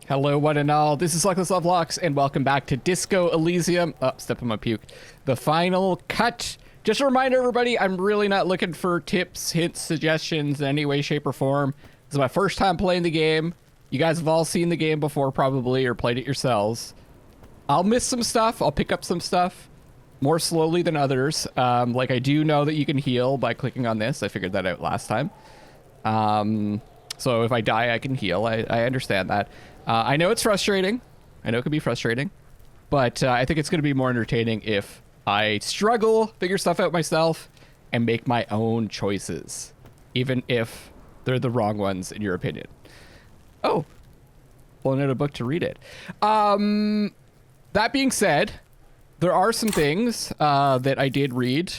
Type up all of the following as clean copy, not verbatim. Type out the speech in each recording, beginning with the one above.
Hello, one and all. This is Luckless LoveLinks, and welcome back to Disco Elysium. Oh, step on my puke. The final cut. Just a reminder, everybody, I'm really not looking for tips, hints, suggestions in any way, shape, or form. This is my first time playing the game. You guys have all seen the game before, probably, or played it yourselves. I'll miss some stuff. I'll pick up some stuff more slowly than others. Like, I do know that you can heal by clicking on this. I figured that out last time. So if I die, I can heal. I understand that. I know it's frustrating. I know it can be frustrating. But I think it's going to be more entertaining if I struggle, figure stuff out myself, and make my own choices. Even if they're the wrong ones, in your opinion. Oh. Pulling out a book to read it. That being said, there are some things that I did read.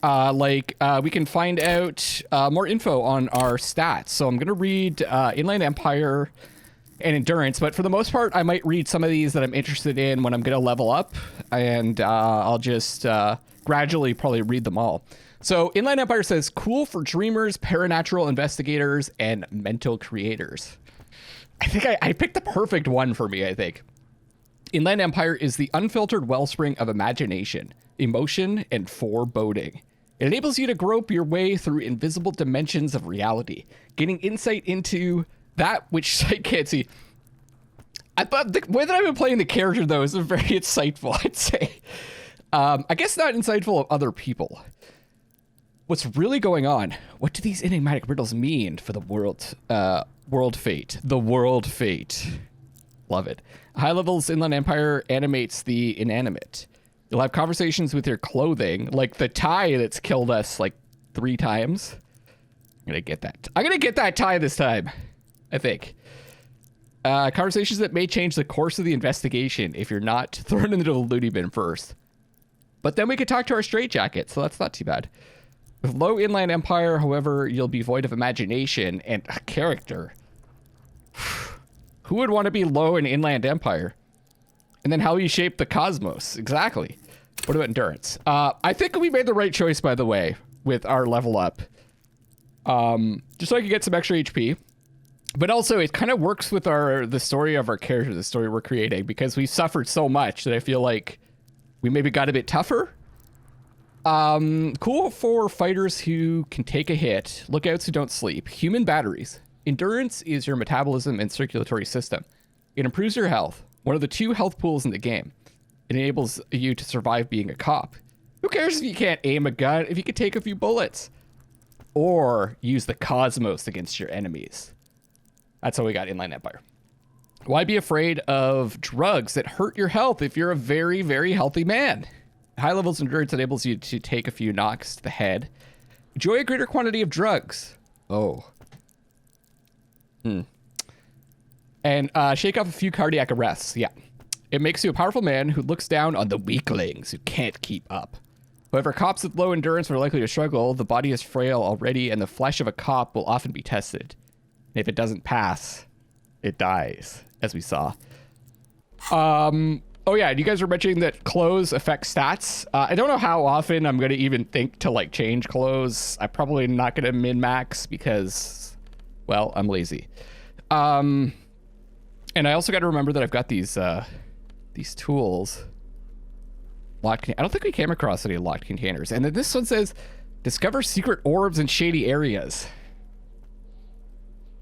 We can find out more info on our stats. So I'm going to read Inland Empire and Endurance, but for the most part, I might read some of these that I'm interested in when I'm going to level up, and I'll just gradually probably read them all. So Inland Empire says, cool for dreamers, paranatural investigators, and mental creators. I think I picked the perfect one for me, I think. Inland Empire is the unfiltered wellspring of imagination, emotion, and foreboding. It enables you to grope your way through invisible dimensions of reality, gaining insight into that which sight can't see. I thought the way that I've been playing the character, though, is very insightful, I'd say. I guess not insightful of other people. What's really going on? What do these enigmatic riddles mean for the world fate? The world fate. Love it. High levels Inland Empire animates the inanimate. You'll have conversations with your clothing, like the tie that's killed us like 3 times. I'm gonna get that. I'm gonna get that tie this time, I think. Conversations that may change the course of the investigation if you're not thrown into the loony bin first. But then we could talk to our straitjacket, so that's not too bad. With low Inland Empire, however, you'll be void of imagination and a character. Who would want to be low in Inland Empire? And then how you shape the cosmos. Exactly. What about Endurance? I think we made the right choice, by the way, with our level up. Just so I can get some extra HP. But also, it kind of works with the story of our character, the story we're creating, because we suffered so much that I feel like we maybe got a bit tougher. Cool for fighters who can take a hit, lookouts who don't sleep, human batteries. Endurance is your metabolism and circulatory system. It improves your health. One of the 2 health pools in the game. It enables you to survive being a cop. Who cares if you can't aim a gun, if you can take a few bullets? Or use the cosmos against your enemies. That's how we got Inland Empire. Why be afraid of drugs that hurt your health if you're a very, very healthy man? High levels of endurance enables you to take a few knocks to the head. Enjoy a greater quantity of drugs. Oh. And shake off a few cardiac arrests. Yeah. It makes you a powerful man who looks down on the weaklings who can't keep up. However, cops with low endurance are likely to struggle. The body is frail already, and the flesh of a cop will often be tested. And if it doesn't pass, it dies, as we saw. Oh yeah, you guys were mentioning that clothes affect stats. I don't know how often I'm going to even think to like change clothes. I'm probably not going to min-max because, well, I'm lazy. And I also got to remember that I've got these tools. I don't think we came across any locked containers. And then this one says, discover secret orbs in shady areas.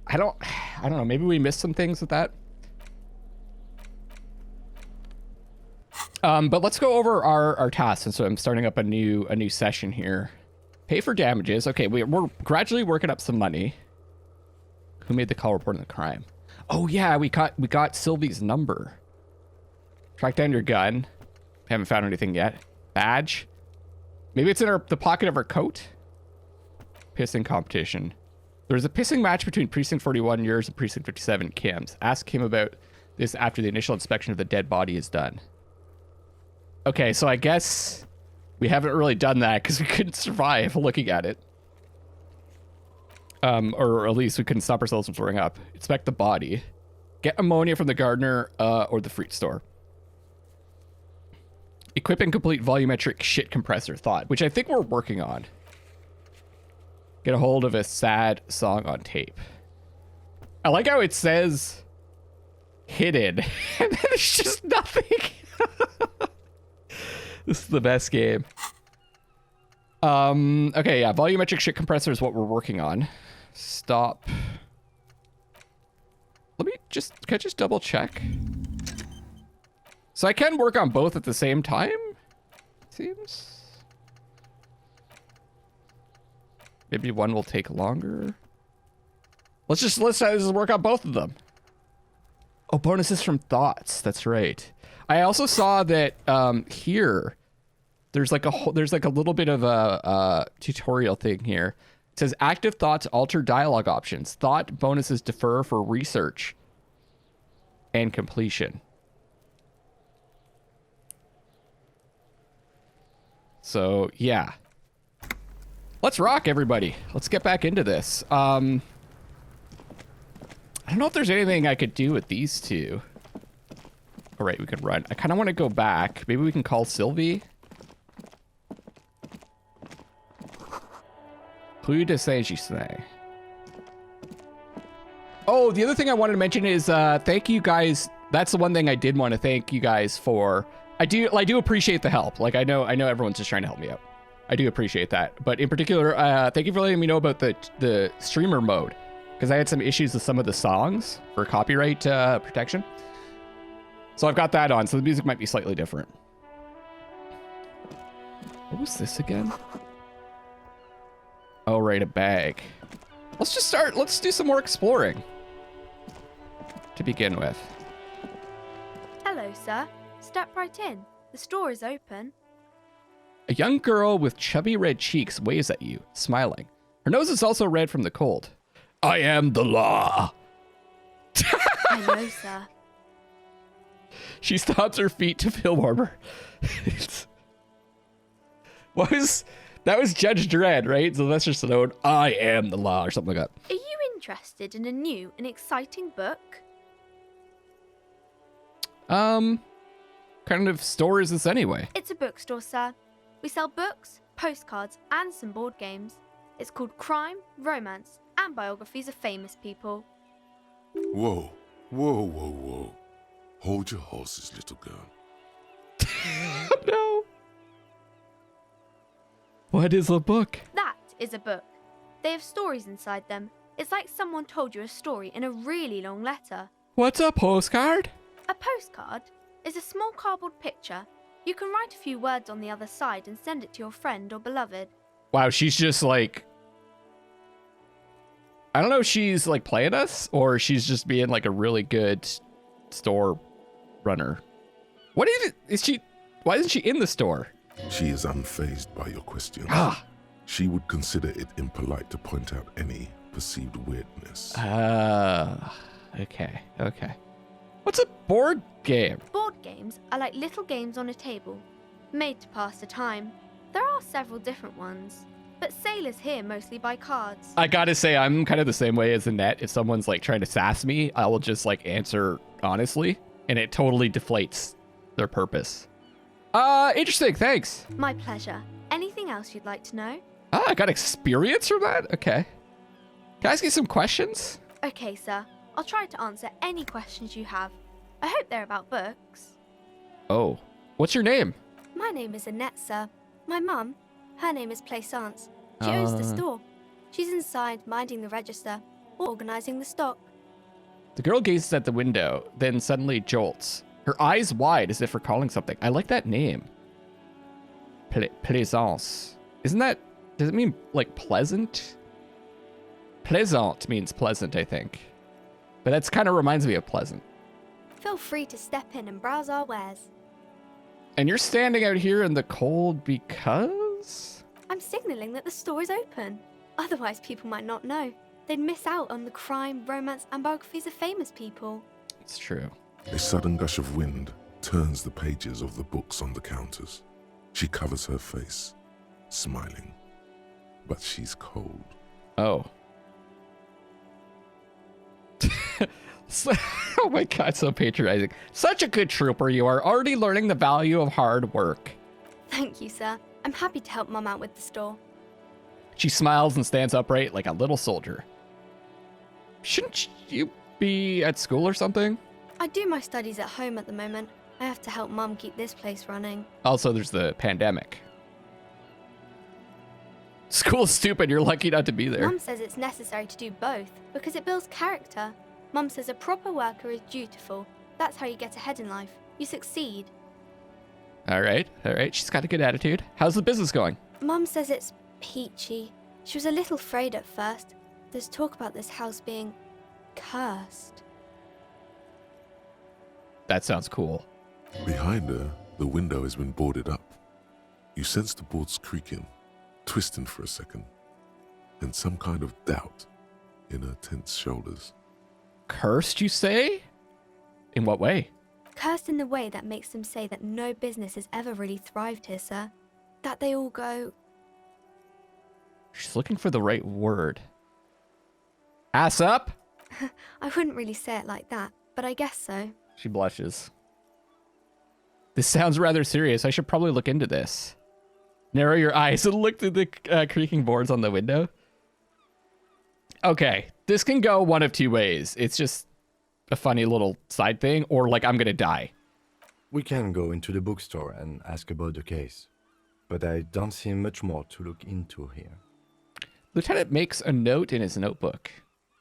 I don't know. Maybe we missed some things with that. But let's go over our tasks. And so I'm starting up a new session here. Pay for damages. Okay, we're gradually working up some money. Who made the call reporting the crime? Oh yeah, we got Sylvie's number. Track down your gun. Haven't found anything yet. Badge. Maybe it's in the pocket of her coat. Pissing competition. There's a pissing match between Precinct 41 yours and Precinct 57 Kim's. Ask him about this after the initial inspection of the dead body is done. Okay, so I guess we haven't really done that because we couldn't survive looking at it. Or at least we couldn't stop ourselves from throwing up. Inspect the body. Get ammonia from the gardener or the fruit store. Equip and complete volumetric shit compressor thought, which I think we're working on. Get a hold of a sad song on tape. I like how it says hidden. And then it's just nothing. This is the best game. Okay, yeah, volumetric shit compressor is what we're working on. Stop. Can I just double check? So I can work on both at the same time? Seems. Maybe one will take longer. Let's work on both of them. Oh, bonuses from thoughts. That's right. I also saw that here there's like a little bit of a tutorial thing here. It says active thoughts alter dialogue options. Thought bonuses defer for research and completion. So yeah. Let's rock, everybody. Let's get back into this. I don't know if there's anything I could do with these two. All right, we could run. I kind of want to go back. Maybe we can call Sylvie. Plus de Saint-Gisne. Oh, the other thing I wanted to mention is thank you guys. That's the one thing I did want to thank you guys for. I do appreciate the help. Like I know everyone's just trying to help me out. I do appreciate that. But in particular, thank you for letting me know about the streamer mode, because I had some issues with some of the songs for copyright protection. So I've got that on, so the music might be slightly different. What was this again? Oh, right, a bag. Let's do some more exploring to begin with. Hello, sir. Step right in. The store is open. A young girl with chubby red cheeks waves at you, smiling. Her nose is also red from the cold. I am the law. I know, sir. She stomps her feet to feel warmer. That was Judge Dredd, right? Sylvester Stallone, I am the law, or something like that. Are you interested in a new and exciting book? Kind of store is this anyway? It's a bookstore, sir. We sell books, postcards, and some board games. It's called Crime, Romance, and Biographies of Famous People. Whoa, whoa, whoa, whoa. Hold your horses, little girl. No. What is a book? That is a book. They have stories inside them. It's like someone told you a story in a really long letter. What's a postcard? A postcard is a small cardboard picture. You can write a few words on the other side and send it to your friend or beloved. Wow, she's just like... I don't know if she's like playing us or she's just being like a really good store runner. What is she? Why isn't she in the store? She is unfazed by your questions. Ah. She would consider it impolite to point out any perceived weirdness. Okay. What's a board game? Board games are like little games on a table, made to pass the time. There are several different ones, but sailors here mostly buy cards. I gotta say, I'm kind of the same way as Annette. If someone's like trying to sass me, I will just like answer honestly, and it totally deflates their purpose. Interesting, thanks. My pleasure. Anything else you'd like to know? I got experience from that? Okay. Can I ask you some questions? Okay, sir. I'll try to answer any questions you have. I hope they're about books. Oh. What's your name? My name is Annette, sir. My mum, her name is Plaisance. She owns the store. She's inside minding the register, organizing the stock. The girl gazes at the window, then suddenly jolts. Her eyes wide as if recalling something. I like that name. Plaisance. Isn't that... Does it mean, like, pleasant? Plaisant means pleasant, I think. But that's kind of reminds me of pleasant. Feel free to step in and browse our wares. And you're standing out here in the cold because? I'm signaling that the store is open. Otherwise, people might not know. They'd miss out on the crime, romance, and biographies of famous people. It's true. A sudden gush of wind turns the pages of the books on the counters. She covers her face, smiling. But she's cold. Oh. Oh my god, so patronizing. Such a good trooper you are, already learning the value of hard work. Thank you, sir. I'm happy to help Mum out with the store. She smiles and stands upright like a little soldier. Shouldn't you be at school or something? I do my studies at home at the moment. I have to help Mum keep this place running. Also, there's the pandemic. School's stupid. You're lucky not to be there. Mum says it's necessary to do both because it builds character. Mum says a proper worker is dutiful. That's how you get ahead in life. You succeed. All right. She's got a good attitude. How's the business going? Mum says it's peachy. She was a little afraid at first. There's talk about this house being cursed. That sounds cool. Behind her, the window has been boarded up. You sense the boards creaking, twisting for a second, and some kind of doubt in her tense shoulders. Cursed, you say? In what way? Cursed in the way that makes them say that no business has ever really thrived here, sir. That they all go... She's looking for the right word. Ass up? I wouldn't really say it like that, but I guess so. She blushes. This sounds rather serious. I should probably look into this. Narrow your eyes and look through the creaking boards on the window. Okay, this can go one of two ways. It's just a funny little side thing, or like I'm gonna die. We can go into the bookstore and ask about the case, but I don't see much more to look into here. Lieutenant makes a note in his notebook.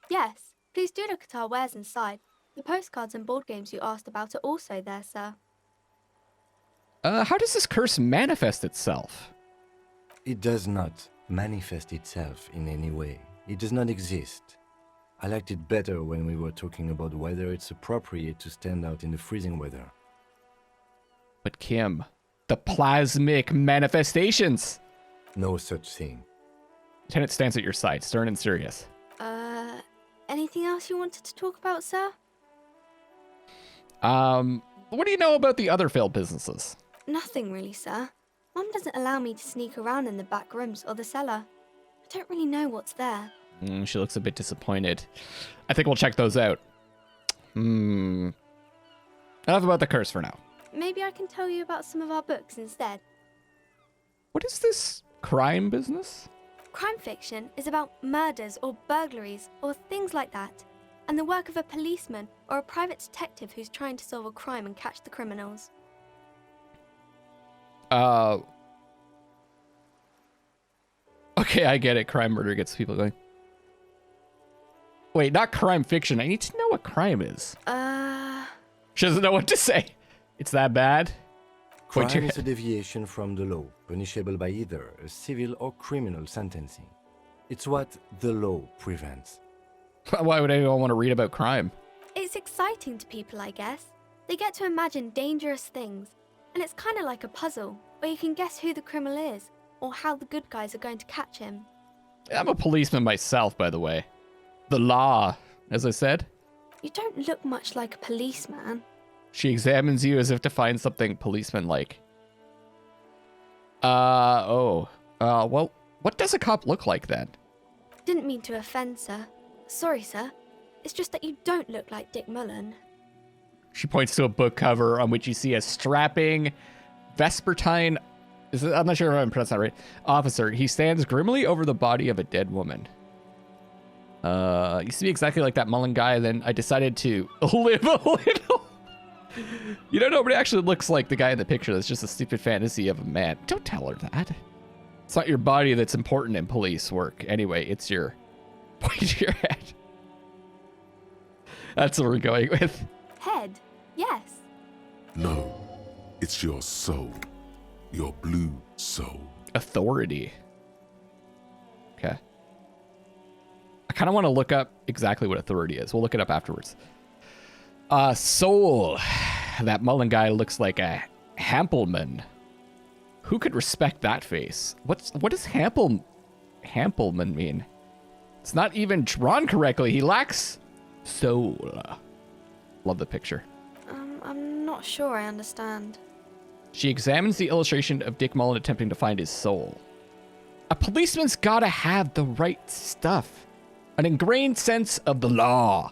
Yes, please do look at our wares inside. The postcards and board games you asked about are also there, sir. How does this curse manifest itself? It does not manifest itself in any way. It does not exist. I liked it better when we were talking about whether it's appropriate to stand out in the freezing weather. But Kim, the plasmic manifestations. No such thing. Lieutenant stands at your side, stern and serious. Anything else you wanted to talk about, sir? What do you know about the other failed businesses? Nothing really, sir. Mum doesn't allow me to sneak around in the back rooms or the cellar. I don't really know what's there. She looks a bit disappointed. I think we'll check those out. Enough about the curse for now. Maybe I can tell you about some of our books instead. What is this crime business? Crime fiction is about murders or burglaries or things like that, and the work of a policeman or a private detective who's trying to solve a crime and catch the criminals. Okay, I get it. Crime murder gets people going. Wait, not crime fiction. I need to know what crime is. She doesn't know what to say. It's that bad? Crime Point your is a head. deviation from the law, punishable by either a civil or criminal sentencing. It's what the law prevents. Why would anyone want to read about crime? It's exciting to people, I guess. They get to imagine dangerous things, and it's kind of like a puzzle, where you can guess who the criminal is, or how the good guys are going to catch him. I'm a policeman myself, by the way. The law, as I said. You don't look much like a policeman. She examines you as if to find something policeman-like. Well, what does a cop look like then? Didn't mean to offend, sir. Sorry, sir. It's just that you don't look like Dick Mullen. She points to a book cover on which you see a strapping Vespertine, I'm not sure if I'm pronouncing that right, officer. He stands grimly over the body of a dead woman. Used to be exactly like that Mullen guy, then I decided to live a little. You know, nobody actually looks like the guy in the picture. That's just a stupid fantasy of a man. Don't tell her that. It's not your body that's important in police work. Anyway, it's your point to your head. That's what we're going with. Head? Yes. No, it's your soul. Your blue soul. Authority. Okay. I kind of want to look up exactly what authority is. We'll look it up afterwards. Soul. That Mullen guy looks like a Hampelman. Who could respect that face? What does Hampelman mean? It's not even drawn correctly. He lacks soul. Love the picture. I'm not sure I understand. She examines the illustration of Dick Mullen attempting to find his soul. A policeman's gotta have the right stuff. An ingrained sense of the law.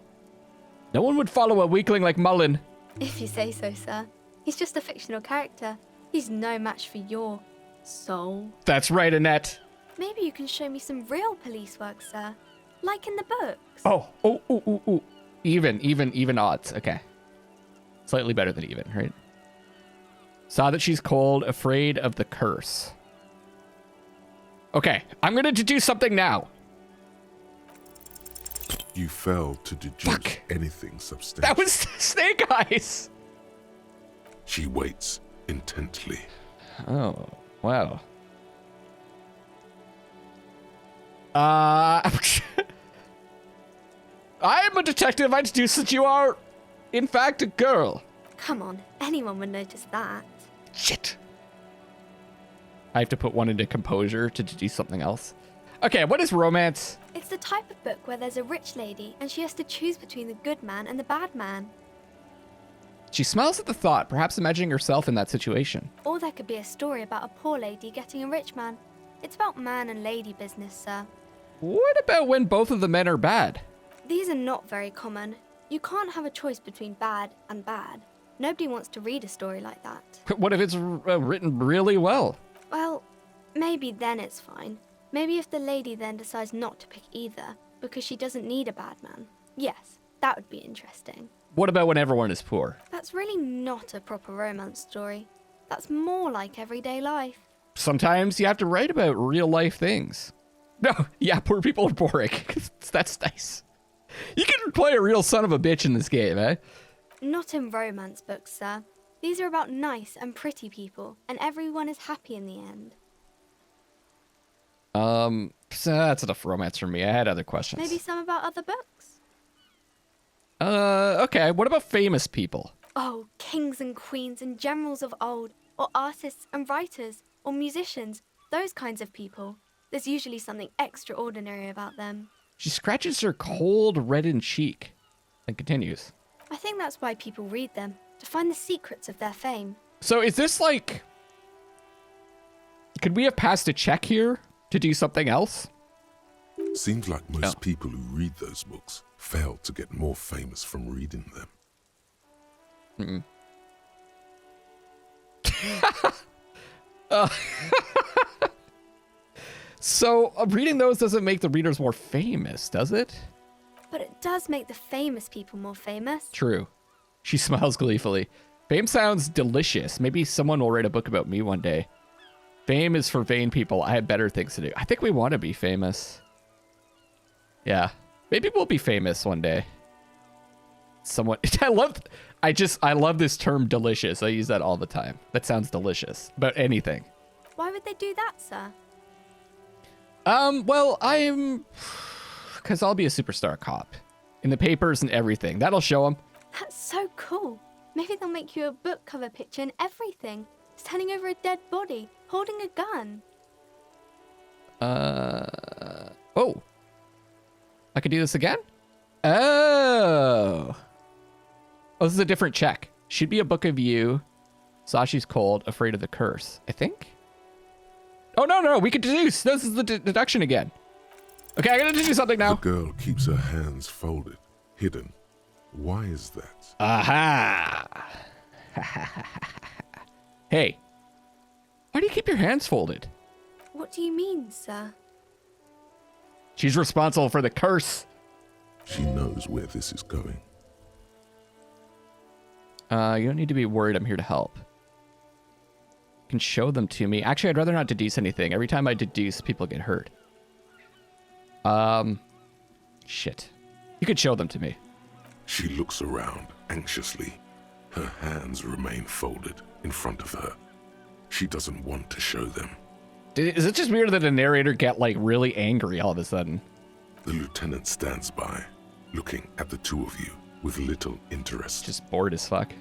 No one would follow a weakling like Mullen. If you say so, sir. He's just a fictional character. He's no match for your soul. That's right, Annette. Maybe you can show me some real police work, sir. Like in the books. Oh. Even odds. Okay. Slightly better than even, right? Saw that she's cold, afraid of the curse. Okay, I'm going to deduce something now. You failed to deduce Fuck. anything substantial. That was Snake Eyes. She waits intently. Oh, wow. I'm a detective. I deduce that you are, in fact, a girl. Come on, anyone would notice that. Shit. I have to put one into composure to deduce something else. Okay, what is romance? It's the type of book where there's a rich lady and she has to choose between the good man and the bad man. She smiles at the thought, perhaps imagining herself in that situation. Or there could be a story about a poor lady getting a rich man. It's about man and lady business, sir. What about when both of the men are bad? These are not very common. You can't have a choice between bad and bad. Nobody wants to read a story like that. What if it's written really well? Well, maybe then it's fine. Maybe if the lady then decides not to pick either, because she doesn't need a bad man. Yes, that would be interesting. What about when everyone is poor? That's really not a proper romance story. That's more like everyday life. Sometimes you have to write about real life things. No, yeah, poor people are boring. That's nice. You can play a real son of a bitch in this game, eh? Not in romance books, sir. These are about nice and pretty people, and everyone is happy in the end. So that's enough romance for me. I had other questions. Maybe some about other books? Okay. What about famous people? Oh, kings and queens and generals of old, or artists and writers, or musicians, those kinds of people. There's usually something extraordinary about them. She scratches her cold, reddened cheek and continues. I think that's why people read them, to find the secrets of their fame. So is this like... Could we have passed a check here to do something else? Seems like most people who read those books fail to get more famous from reading them. So reading those doesn't make the readers more famous, does it? But it does make the famous people more famous. True. She smiles gleefully. Fame sounds delicious. Maybe someone will write a book about me one day. Fame is for vain people. I have better things to do. I think we want to be famous. Yeah. Maybe we'll be famous one day. Someone... I love this term delicious. I use that all the time. That sounds delicious. About anything. Why would they do that, sir? Well, because I'll be a superstar cop. In the papers and everything. That'll show them. That's so cool. Maybe they'll make you a book cover picture and everything. Standing over a dead body, holding a gun. Oh. I could do this again? Oh. Oh, this is a different check. Should be a book of you. Sashi's cold, afraid of the curse. I think? Oh, no. We can deduce. This is the deduction again. Okay, I gotta do something now. The girl keeps her hands folded, hidden. Why is that? Aha. Hey. Why do you keep your hands folded? What do you mean, sir? She's responsible for the curse. She knows where this is going. You don't need to be worried. I'm here to help. You can show them to me. Actually, I'd rather not deduce anything. Every time I deduce, people get hurt. Shit. You could show them to me. She looks around anxiously. Her hands remain folded in front of her. She doesn't want to show them. Is it just weird that a narrator get, like, really angry all of a sudden? The lieutenant stands by, looking at the two of you with little interest. Just bored as fuck.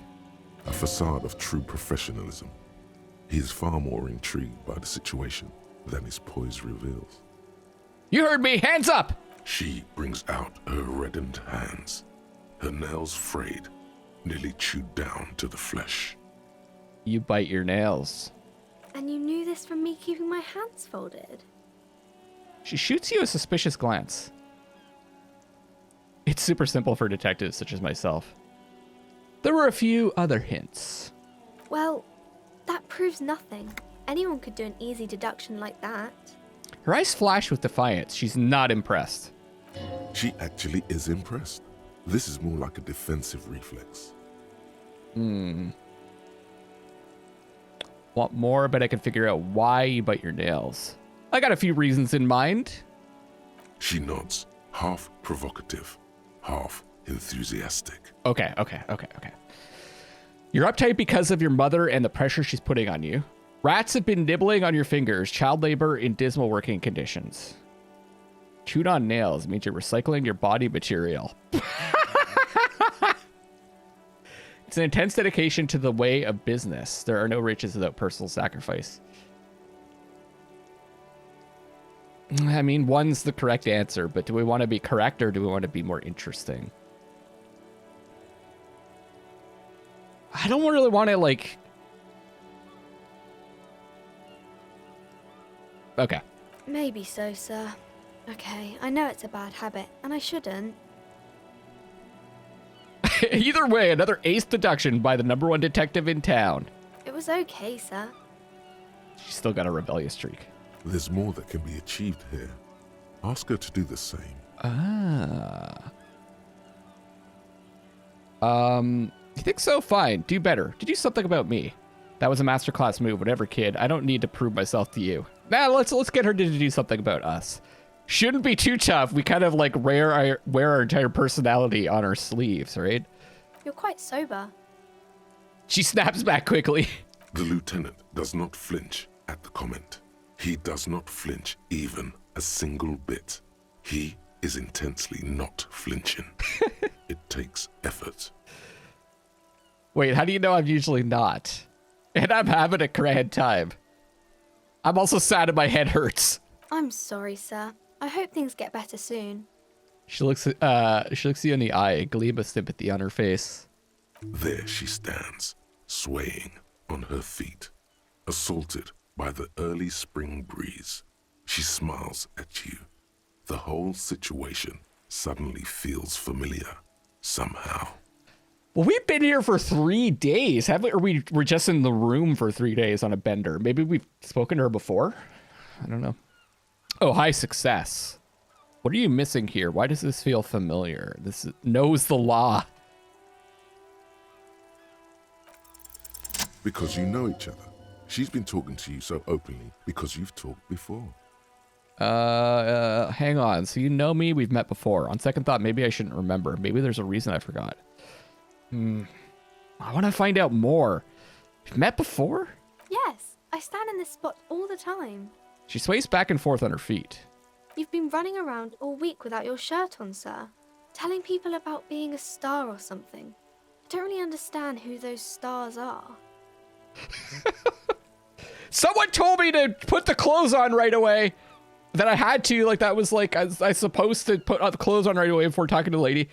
A facade of true professionalism. He is far more intrigued by the situation than his poise reveals. You heard me! Hands up! She brings out her reddened hands, her nails frayed, nearly chewed down to the flesh. You bite your nails. And you knew this from me keeping my hands folded? She shoots you a suspicious glance. It's super simple for detectives such as myself. There were a few other hints. Well, that proves nothing. Anyone could do an easy deduction like that. Her eyes flash with defiance. She's not impressed. She actually is impressed. This is more like a defensive reflex. Want more, but I can figure out why you bite your nails. I got a few reasons in mind. She nods, half provocative, half enthusiastic. Okay. You're uptight because of your mother and the pressure she's putting on you. Rats have been nibbling on your fingers, child labor in dismal working conditions. Chewed on nails means you're recycling your body material. It's an intense dedication to the way of business. There are no riches without personal sacrifice. I mean, one's the correct answer, but do we want to be correct or do we want to be more interesting? I don't really want to, like... Okay. Maybe so, sir. Okay, I know it's a bad habit, and I shouldn't. Either way, another ace deduction by the #1 detective in town. It was okay, sir. She's still got a rebellious streak. There's more that can be achieved here. Ask her to do the same. You think so? Fine. Do better. To do something about me. That was a masterclass move, whatever, kid. I don't need to prove myself to you. Now, let's get her to do something about us. Shouldn't be too tough. We kind of like wear our entire personality on our sleeves, right? You're quite sober. She snaps back quickly. The lieutenant does not flinch at the comment. He does not flinch even a single bit. He is intensely not flinching. It takes effort. Wait, how do you know I'm usually not? And I'm having a grand time. I'm also sad and my head hurts. I'm sorry, sir. I hope things get better soon. She looks you in the eye, a gleam of sympathy on her face. There she stands, swaying on her feet, assaulted by the early spring breeze. She smiles at you. The whole situation suddenly feels familiar, somehow. Well, we've been here for 3 days, haven't we? Or we're just in the room for 3 days on a bender. Maybe we've spoken to her before? I don't know. Oh, high success. What are you missing here? Why does this feel familiar? This knows the law. Because you know each other. She's been talking to you so openly because you've talked before. Hang on. So you know me? We've met before. On second thought, maybe I shouldn't remember. Maybe there's a reason I forgot. I want to find out more. We've met before? Yes, I stand in this spot all the time. She sways back and forth on her feet. You've been running around all week without your shirt on, sir. Telling people about being a star or something. I don't really understand who those stars are. Someone told me to put the clothes on right away. That I had to, like that was like, I supposed to put the clothes on right away before talking to the lady.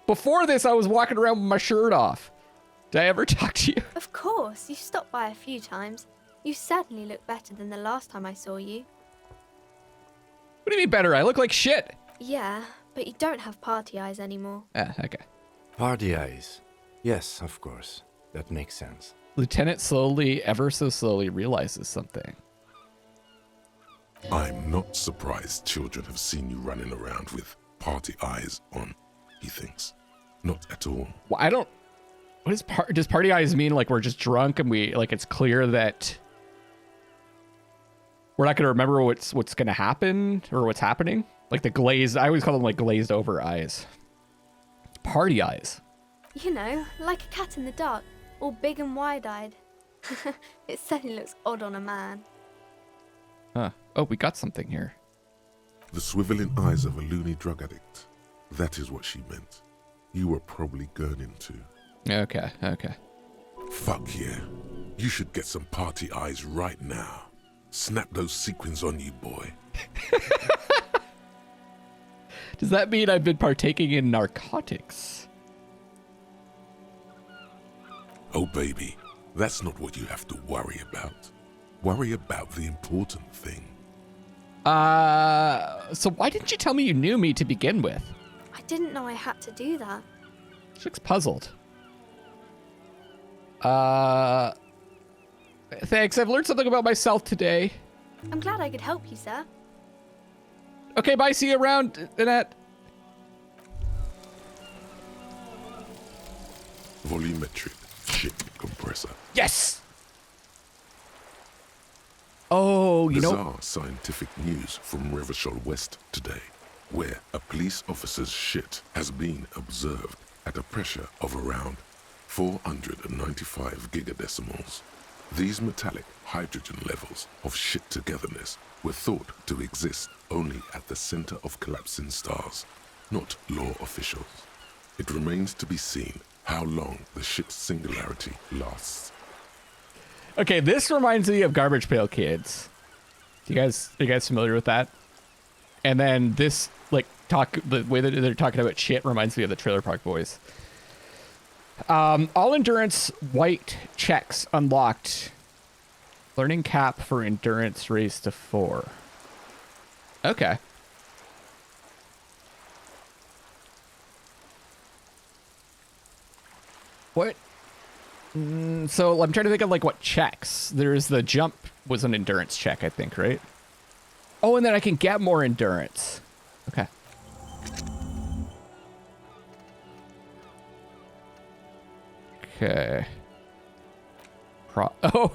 Before this, I was walking around with my shirt off. Did I ever talk to you? Of course, you've stopped by a few times. You certainly look better than the last time I saw you. What do you mean better? I look like shit. Yeah, but you don't have party eyes anymore. Okay. Party eyes. Yes, of course. That makes sense. Lieutenant slowly, ever so slowly, realizes something. I'm not surprised children have seen you running around with party eyes on, he thinks. Not at all. Well, I don't... Does party eyes mean like we're just drunk and it's clear that we're not going to remember what's going to happen or what's happening? Like the glazed... I always call them like glazed over eyes. Party eyes. You know, like a cat in the dark, all big and wide-eyed. It certainly looks odd on a man. Huh. Oh, we got something here. The swiveling eyes of a loony drug addict. That is what she meant. You were probably gurning too. Okay. Fuck yeah. You should get some party eyes right now. Snap those sequins on you, boy. Does that mean I've been partaking in narcotics? Oh, baby, that's not what you have to worry about. Worry about the important thing. So why didn't you tell me you knew me to begin with? I didn't know I had to do that. She looks puzzled. Thanks, I've learned something about myself today. I'm glad I could help you, sir. Okay, bye, see you around, Annette. volumetric ship compressor. Yes! Oh, you know... Bizarre scientific news from Revachol West today, where a police officer's shit has been observed at a pressure of around 495 gigadecimals. These metallic hydrogen levels of shit togetherness were thought to exist only at the center of collapsing stars, not law officials. It remains to be seen how long the ship's singularity lasts. Okay, this reminds me of Garbage Pail Kids. Are you guys familiar with that? And then this, like, the way that they're talking about shit reminds me of the Trailer Park Boys. All endurance white checks unlocked. Learning cap for endurance raised to 4. Okay. What? So I'm trying to think of like what checks. There's the jump was an endurance check, I think, right? Oh, and then I can get more endurance. Okay. Okay. Oh,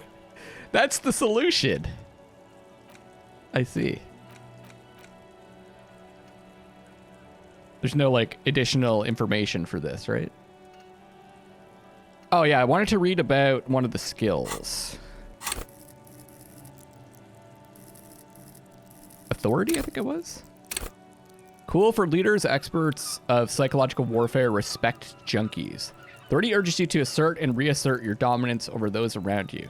that's the solution. I see. There's no like additional information for this, right? Oh yeah, I wanted to read about one of the skills. Authority, I think it was. Cool for leaders, experts of psychological warfare, respect junkies. Authority urges you to assert and reassert your dominance over those around you.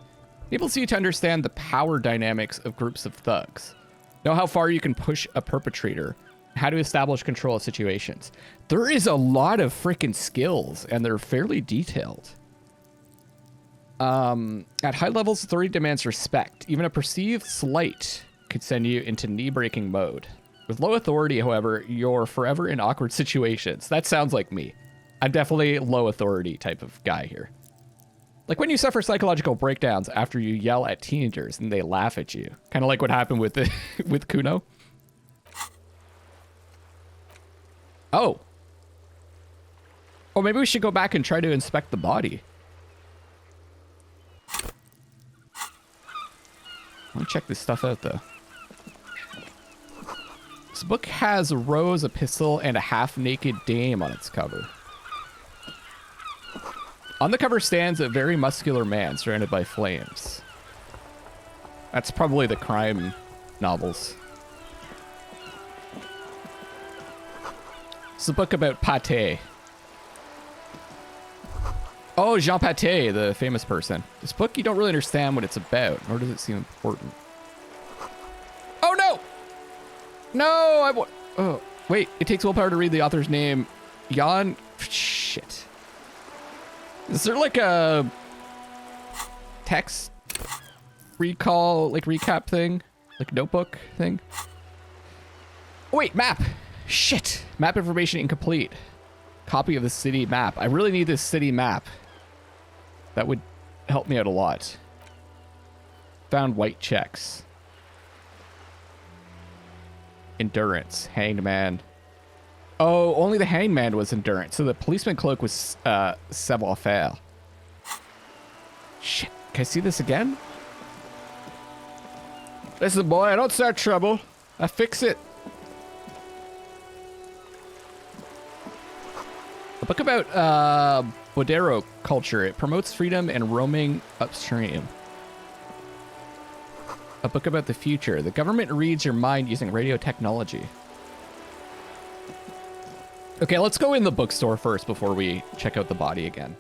Enables you to understand the power dynamics of groups of thugs. Know how far you can push a perpetrator. How to establish control of situations. There is a lot of freaking skills, and they're fairly detailed. At high levels, authority demands respect. Even a perceived slight could send you into knee-breaking mode. With low authority, however, you're forever in awkward situations. That sounds like me. I'm definitely low authority type of guy here. Like when you suffer psychological breakdowns after you yell at teenagers and they laugh at you. Kind of like what happened with with Kuno. Oh. Oh, maybe we should go back and try to inspect the body. Let me check this stuff out, though. This book has a rose, a pistol, and a half-naked dame on its cover. On the cover stands a very muscular man surrounded by flames. That's probably the crime novels. It's a book about pâté. Oh, Jean Paté, the famous person. This book, you don't really understand what it's about, nor does it seem important. Oh, no! No, oh, wait. It takes willpower to read the author's name. Jan... Shit. Is there like a text recall, like recap thing? Like notebook thing? Oh, wait, map. Shit. Map information incomplete. Copy of the city map. I really need this city map. That would help me out a lot. Found white checks. Endurance. Hanged man. Oh, only the hanged man was endurance. So the policeman cloak was savoir-faire. Shit. Can I see this again? Listen, boy, I don't start trouble. I fix it. A book about Bodero culture. It promotes freedom and roaming upstream. A book about the future. The government reads your mind using radio technology. Okay, let's go in the bookstore first before we check out the body again.